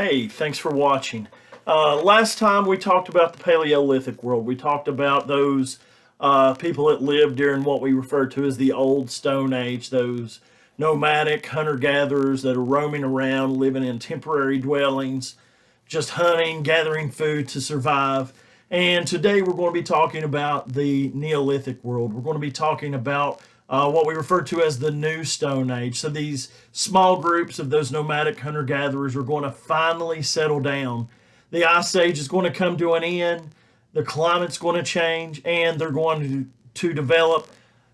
Hey, thanks for watching. Last time we talked about the Paleolithic world. We talked about those people that lived during what we refer to as the Old Stone Age, those nomadic hunter-gatherers that are roaming around, living in temporary dwellings, just hunting, gathering food to survive. And today we're going to be talking about the Neolithic world. We're going to be talking about what we refer to as the New Stone Age. So these small groups of those nomadic hunter-gatherers are going to finally settle down. The Ice Age is going to come to an end. The climate's going to change, and they're going to develop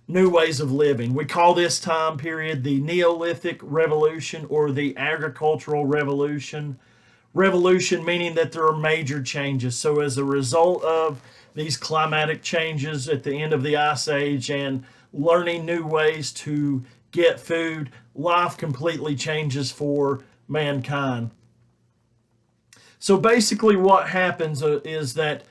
new ways of living. We call this time period the Neolithic Revolution or the Agricultural Revolution. Revolution meaning that there are major changes. So as a result of these climatic changes at the end of the Ice Age and learning new ways to get food, life completely changes for mankind. So basically what happens is that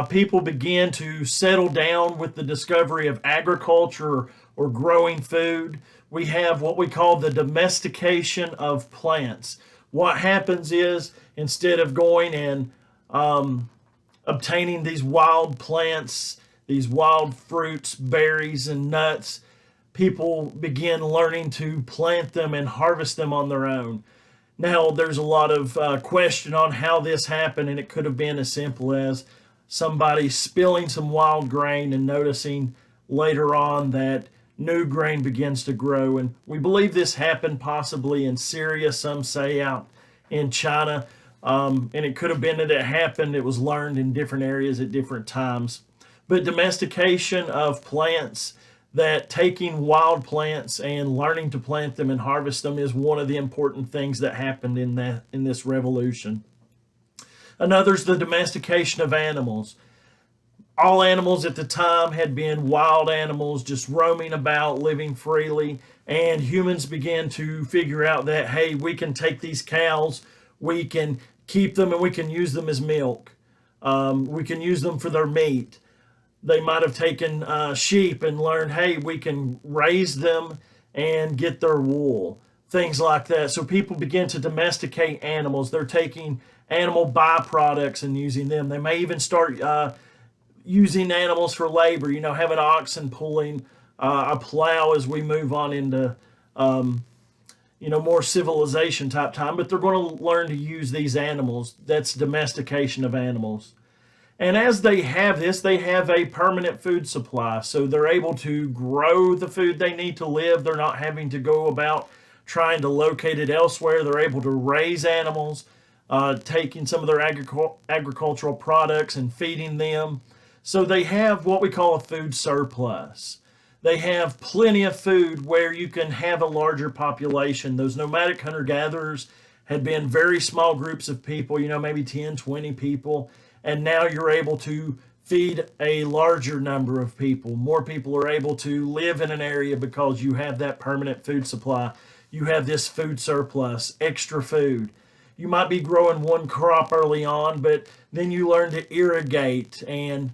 people begin to settle down with the discovery of agriculture or growing food. We have what we call the domestication of plants. What happens is instead of going and obtaining these wild plants, these wild fruits, berries, and nuts, people begin learning to plant them and harvest them on their own. Now, there's a lot of question on how this happened, and it could have been as simple as somebody spilling some wild grain and noticing later on that new grain begins to grow. And we believe this happened possibly in Syria, some say out in China. And it could have been that it happened, it was learned in different areas at different times. But domestication of plants, that taking wild plants and learning to plant them and harvest them is one of the important things that happened in this revolution. Another is the domestication of animals. All animals at the time had been wild animals, just roaming about, living freely, and humans began to figure out that, hey, we can take these cows, we can keep them, and we can use them as milk. We can use them for their meat. They might have taken sheep and learned, hey, we can raise them and get their wool, things like that. So people begin to domesticate animals. They're taking animal byproducts and using them. They may even start using animals for labor, having oxen pulling a plow as we move on into more civilization type time, but they're going to learn to use these animals. That's domestication of animals. And as they have this, they have a permanent food supply. So they're able to grow the food they need to live. They're not having to go about trying to locate it elsewhere. They're able to raise animals, taking some of their agricultural products and feeding them. So they have what we call a food surplus. They have plenty of food where you can have a larger population. Those nomadic hunter-gatherers had been very small groups of people, maybe 10, 20 people. And now you're able to feed a larger number of people. More people are able to live in an area because you have that permanent food supply. You have this food surplus, extra food. You might be growing one crop early on, but then you learn to irrigate and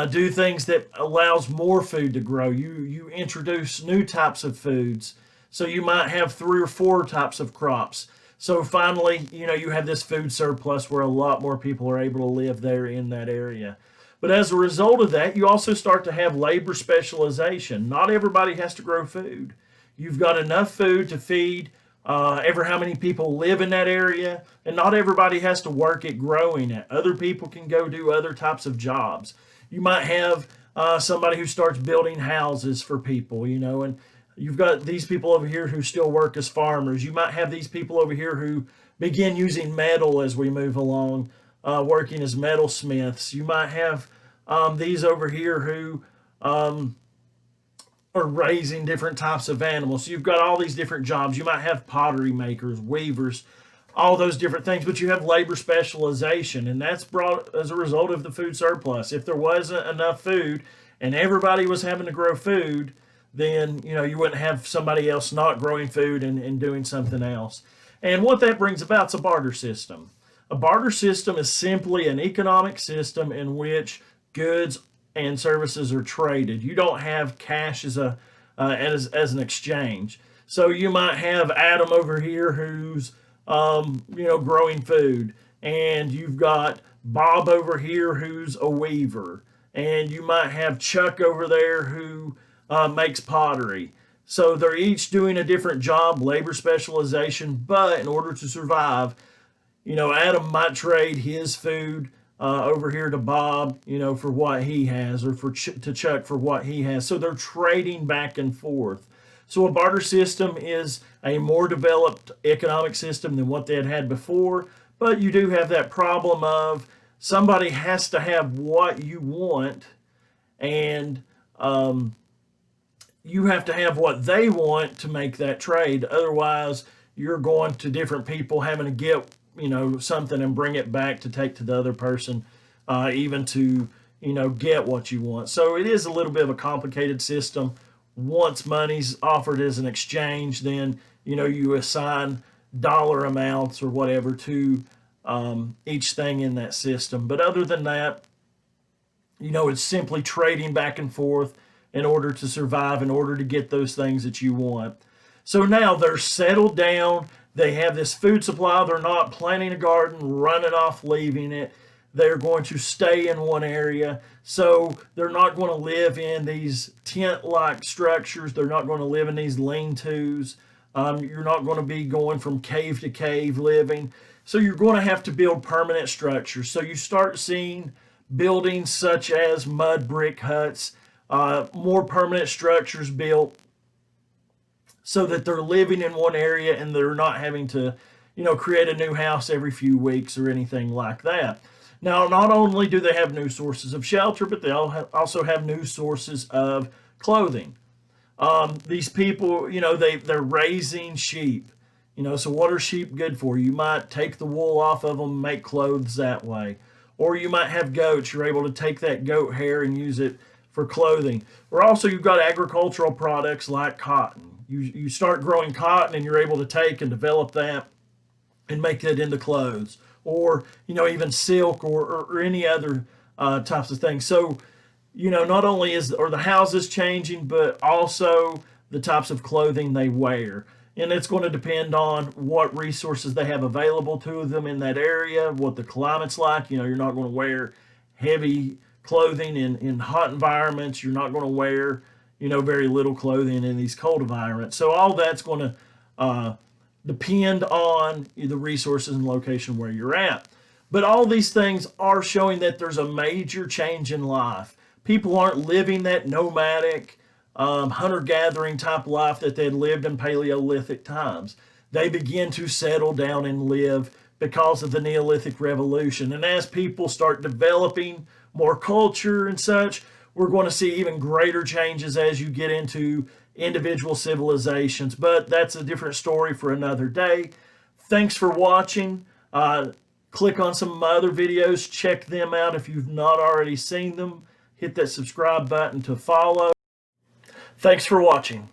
do things that allows more food to grow. You introduce new types of foods. So you might have 3 or 4 types of crops. So finally, you have this food surplus where a lot more people are able to live there in that area. But as a result of that, you also start to have labor specialization. Not everybody has to grow food. You've got enough food to feed ever how many people live in that area, and not everybody has to work at growing it. Other people can go do other types of jobs. You might have somebody who starts building houses for people, and you've got these people over here who still work as farmers. You might have these people over here who begin using metal as we move along, working as metalsmiths. You might have these over here who are raising different types of animals. So you've got all these different jobs. You might have pottery makers, weavers, all those different things, but you have labor specialization, and that's brought as a result of the food surplus. If there wasn't enough food and everybody was having to grow food, then you wouldn't have somebody else not growing food and doing something else. And what that brings about is a barter system. A barter system is simply an economic system in which goods and services are traded. You don't have cash as an exchange. So you might have Adam over here who's growing food. And you've got Bob over here who's a weaver. And you might have Chuck over there who makes pottery. So they're each doing a different job, labor specialization, but in order to survive, Adam might trade his food over here to Bob, for what he has, or to Chuck for what he has. So they're trading back and forth. So a barter system is a more developed economic system than what they had before, but you do have that problem of somebody has to have what you want, and you have to have what they want to make that trade. Otherwise, you're going to different people having to get something and bring it back to take to the other person, even to get what you want. So it is a little bit of a complicated system. Once money's offered as an exchange, then you assign dollar amounts or whatever to each thing in that system. But other than that, it's simply trading back and forth in order to survive, in order to get those things that you want. So now they're settled down. They have this food supply. They're not planting a garden, running off, leaving it. They're going to stay in one area. So they're not going to live in these tent-like structures. They're not going to live in these lean-tos. You're not going to be going from cave to cave living. So you're going to have to build permanent structures. So you start seeing buildings such as mud brick huts, more permanent structures built so that they're living in one area and they're not having to, create a new house every few weeks or anything like that. Now, not only do they have new sources of shelter, but they also have new sources of clothing. These people, they're raising sheep. So what are sheep good for? You might take the wool off of them and make clothes that way. Or you might have goats. You're able to take that goat hair and use it for clothing. Or also you've got agricultural products like cotton. You start growing cotton and you're able to take and develop that and make that into clothes. Or, even silk or any other types of things. So, not only are the houses changing, but also the types of clothing they wear. And it's going to depend on what resources they have available to them in that area, what the climate's like. You're not going to wear heavy clothing in hot environments. You're not going to wear, very little clothing in these cold environments. So all that's going to depend on the resources and location where you're at. But all these things are showing that there's a major change in life. People aren't living that nomadic, hunter-gathering type life that they had lived in Paleolithic times. They begin to settle down and live because of the Neolithic Revolution. And as people start developing more culture and such, we're going to see even greater changes as you get into individual civilizations. But that's a different story for another day. Thanks for watching. Click on some of my other videos. Check them out if you've not already seen them. Hit that subscribe button to follow. Thanks for watching.